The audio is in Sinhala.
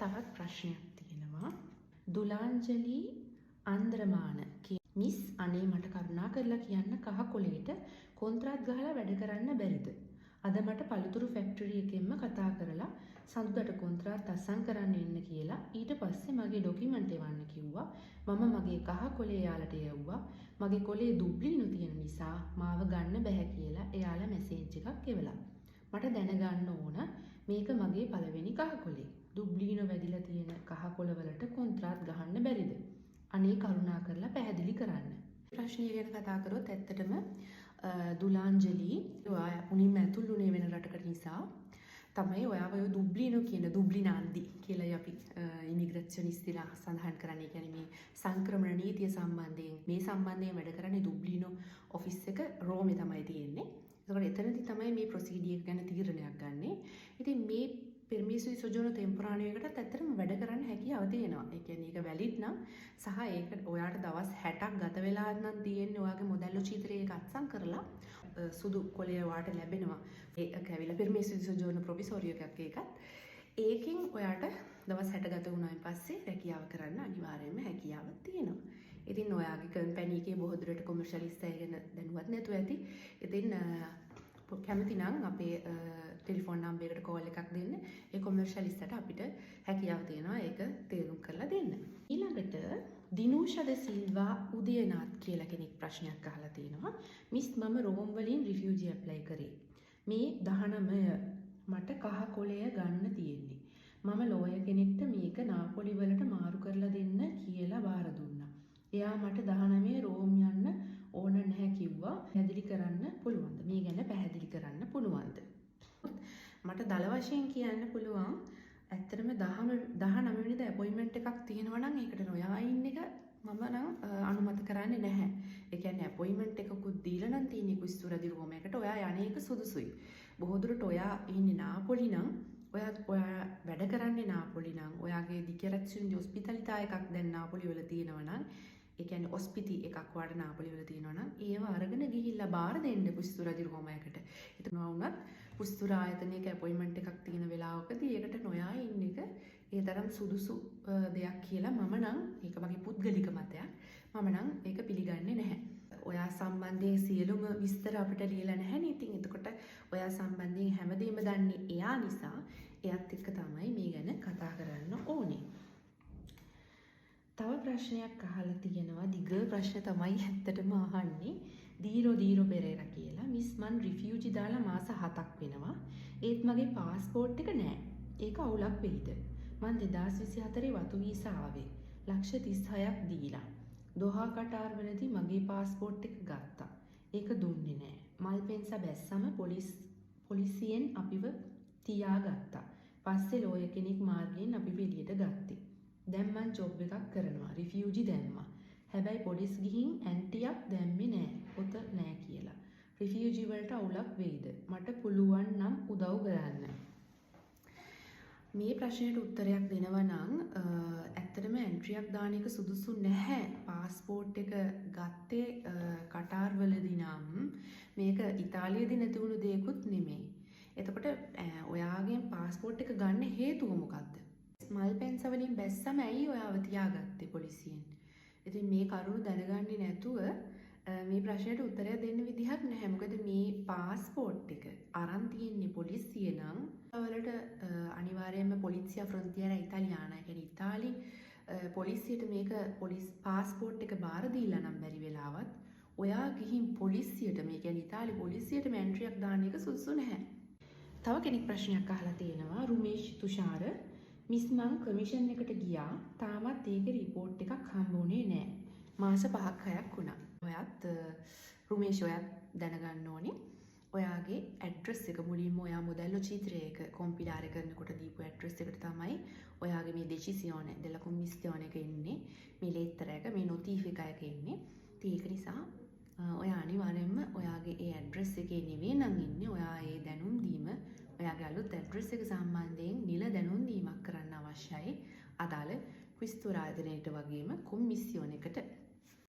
තවත් ප්‍රශ්නයක් තියෙනවා. දුලාංජලි අන්ද්‍රමාන මිස් අනේ මට කරුණා කරලා කියන්න කහ කොලේට කොන්ත්‍රාත් ගහලා වැඩ කරන්න බැරිද? අද මට පළතුරු ෆැක්ටරි එකෙන්ම කතා කරලා සඳුදාට කොන්ත්‍රාත් අත්සන් කරන්න එන්න කියලා ඊට පස්සේ මගේ ඩොකියුමන්ට් එවන්න කිව්වා. මම මගේ කහ කොලේ යාලට යවුවා. මගේ කොලේ දුබ්ලිනු තියෙන නිසා මාව ගන්න බැහැ කියලා එයාලා මැසේජ් එකක් එවලා. මට දැනගන්න ඕන මේක මගේ පළවෙනි කහ කොලේ. දුබ්ලිනු වැදිලා තියෙන කහ කොළවලට කොන්ත්‍රාත් ගහන්න බැරිද? අනේ කරුණා කරලා පැහැදිලි කරන්න. ප්‍රශ්නය ගැන කතා කරොත් ඇත්තටම දුලාංජලි ඔයා උනින්ම ඇතුළුනේ වෙන රටකට නිසා තමයි ඔයාව ඔය දුබ්ලිනු කියන දුබ්ලිනාන්දි කියලා අපි ඉමිග්‍රේෂනිස්ට්ලා සඳහන් කරන්නේ. කියන්නේ මේ සංක්‍රමණ නීතිය සම්බන්ධයෙන් මේ සම්බන්ධයෙන් වැඩ කරන්නේ දුබ්ලිනු ඔෆිස් එක රෝමේ තමයි තියෙන්නේ. ඒකට එතනදී තමයි මේ ප්‍රොසීඩියර් ගැන තීරණයක් ගන්නෙ. ඉතින් මේ පෙර්මිසු di soggiorno temporaneo එකටත් ඇත්තටම වැඩ කරන්න හැකියාව තියෙනවා. ඒ කියන්නේ ඒක වැලිඩ් නම් සහ ඒක ඔයාට දවස් 60ක් ගත වෙලා නම් තියෙන්නේ ඔයාගේ මොදැල්ලෝ චීතරේ එක අත්සන් කරලා සුදු කොලේ ඔයාට ලැබෙනවා. ඒක ඇවිල්ලා පෙර්මිසු di soggiorno provisorio එකක් ඒකත්. ඒකෙන් ඔයාට දවස් 60 ගත වුණායින් පස්සේ රැකියාව කරන්න අනිවාර්යයෙන්ම හැකියාව තියෙනවා. ඉතින් ඔයාගේ කම්පැනි එකේ බොහෝ දුරට කොමර්ෂියලිස්ට් අය ගැන දැනුවත් නැතුව ඇති. ඉතින් කැමති නම් අපේ ටෙලිෆෝන් නම්බර් එකට කෝල් එකක් දෙන්න. ඒ කොමර්ෂියලිස්ට්ට අපිට හැකියාව තියෙනවා ඒක තේරුම් කරලා දෙන්න. ඊළඟට දිනූෂා ද සිල්වා උදයනාත් කියලා කෙනෙක් ප්‍රශ්නයක් අහලා තියෙනවා. මිස් මම රෝම් වලින් රිෆියුජි ඇප්ලයි කරේ. මේ 19 මට කහ කොලය ගන්න තියෙන්නේ. මම ලෝයර් කෙනෙක්ට මේක නාපොලි වලට මාරු කරලා දෙන්න කියලා බාර දුන්නා. එයා මට 19 රෝම් යන්න ඕන නැහැ කිව්වා. පැහැදිලි කරන්න පුළුවන්ද? මේ ගැන පැහැදිලි කරන්න පුළුවන්ද? මට දල වශයෙන් කියන්න පුළුවන් ඇත්තටම 19 වෙනිදා අපොයින්ට්මන්ට් එකක් තියෙනවා නම් ඒකට නොයා ඉන්න එක මම නම් අනුමත කරන්නේ නැහැ. ඒ කියන්නේ අපොයින්ට්මන්ට් එකකුත් දීලා නම් තියෙන්නේ කුස්තුරදි රෝමයකට ඔයා යන්නේ එක සුදුසුයි. බොහෝ දුරට ඔයා ඉන්නේ නාපොලි නම් ඔයා වැඩ කරන්නේ නාපොලි නම් ඔයාගේ දිකරච්චුන්දි හොස්පිටලිටා එකක් දැන් නාපොලි වල තියෙනවා නම් ඒ කියන්නේ ඔස්පිටි එකක් වාඩ නාපොලි වල තියෙනවා නම් ඒව අරගෙන ගිහිල්ලා බාර දෙන්න පුස්තුරදි රෝමයකට. ඒතන වුණත් පුස්තුර ආයතනයක අපොයින්ට්මන්ට් එකක් තියෙන වෙලාවකදී ඒකට නොයා ඉන්න එක ඒ තරම් සුදුසු දෙයක් කියලා මම නම් ඒක මගේ පුද්ගලික මතයක්. මම නම් ඒක පිළිගන්නේ නැහැ. ඔයා සම්බන්ධයෙන් සියලුම විස්තර අපිට ලියලා නැහැ නේ. ඉතින් එතකොට ඔයා සම්බන්ධයෙන් හැමදේම දන්නේ එයා නිසා එයාත් එක්ක තමයි මේ ගැන කතා කරන්න ඕනේ. තව ප්‍රශ්නයක් අහලා තියෙනවා. දිග ප්‍රශ්න තමයි ඇත්තටම අහන්නේ. දීරෝ පෙරේරා කියලා. මිස් මන් රිෆියුජි දාලා මාස 7ක් වෙනවා. ඒත් මගේ පාස්පෝර්ට් එක නැහැ. ඒක අවුලක් වෙයිද? මන් 2024 වතු වීසා ආවේ. ලක්ෂ 36ක් දීලා. දොහා කටාර් වලදී මගේ පාස්පෝර්ට් එක ගත්තා. ඒක දුන්නේ නැහැ. මල්පෙන්සා බැස්සම පොලිසියෙන් අපිව තියාගත්තා. පස්සේ ලෝයර් කෙනෙක් මාර්ගයෙන් අපිව එළියට ගත්තේ. දැන් මං ජොබ් එකක් කරනවා. රිෆියුජි දැම්මා. හැබැයි පොලිස් ගිහින් ඇන්ටියක් දැම්මේ නෑ. පොත නෑ කියලා. රිෆියුජි වලට අවුලක් වෙයිද? මට පුළුවන් නම් උදව් කරන්න. මේ ප්‍රශ්නෙට උත්තරයක් දෙනවා නම් ඇත්තටම ඇන්ට්‍රියක් දාන එක සුදුසු නැහැ. පාස්පෝර්ට් එක ගත්තේ කටාර් වලදී නම් මේක ඉතාලියේදී නැති වුණු දෙයක්වත් නෙමෙයි. එතකොට ඔයාගෙන් පාස්පෝර්ට් එක ගන්න හේතුව මොකක්ද? මල්පෙන්සා වලින් බැස්සම ඇයි ඔයාව තියාගත්තේ පොලිසියෙන්? ඉතින් මේ කරුණු දැනගන්නේ නැතුව මේ ප්‍රශ්නෙට උත්තරයක් දෙන්න විදිහක් නැහැ. මොකද මේ පාස්පෝර්ට් එක අරන් තියෙන්නේ පොලිසිය නම් වලට අනිවාර්යයෙන්ම පොලිසියා ෆ්‍රොන්තියරා ඉතාලියානා කියන්නේ ඉතාලි පොලිසියට මේක පාස්පෝර්ට් එක බාර දීලා නම් බැරි වෙලාවත් ඔයා ගිහින් පොලිසියට මේ කියන්නේ ඉතාලි පොලිසියට මැන්ට්‍රියක් දාන්න එක සුදුසු නැහැ. තව කෙනෙක් ප්‍රශ්නයක් අහලා තියෙනවා. රුමේෂ් තුෂාර මිස් මං කමිෂන් එකට ගියා. තාමත් ඒකේ රිපෝට් එකක් හම්බුනේ නැහැ. මාස 5ක් 6ක් වුණා. ඔයත් රුමේෂ් ඔයත් දැනගන්න ඕනේ. ඔයාගේ ඇඩ්‍රස් එක මුලින්ම ඔයා මොදැල්ලෝ චීත්‍රයක කොම්පිලාරේ කරනකොට දීපු ඇඩ්‍රස් එකට තමයි ඔයාගේ මේ දෙචිසියෝනේ della commissione එක එන්නේ. මේ ලේටර් එක මේ නොටිෆිකා එක එන්නේ. ඉතින් ඒක නිසා ඔයා අනිවාර්යයෙන්ම ඔයාගේ ඒ ඇඩ්‍රස් එකේ නෙවෙයි නම් ඉන්නේ. ඔයා ඒ දැනුම් දීම ඔයාගේ අලුත් ඇඩ්‍රස් එක සම්බන්ධයෙන් නිල දැනුම් දීමක් කරන්න අවශ්‍යයි. අදාළ ක්‍රිස්තු ආයතනයට වගේම කොමිසියෝන එකට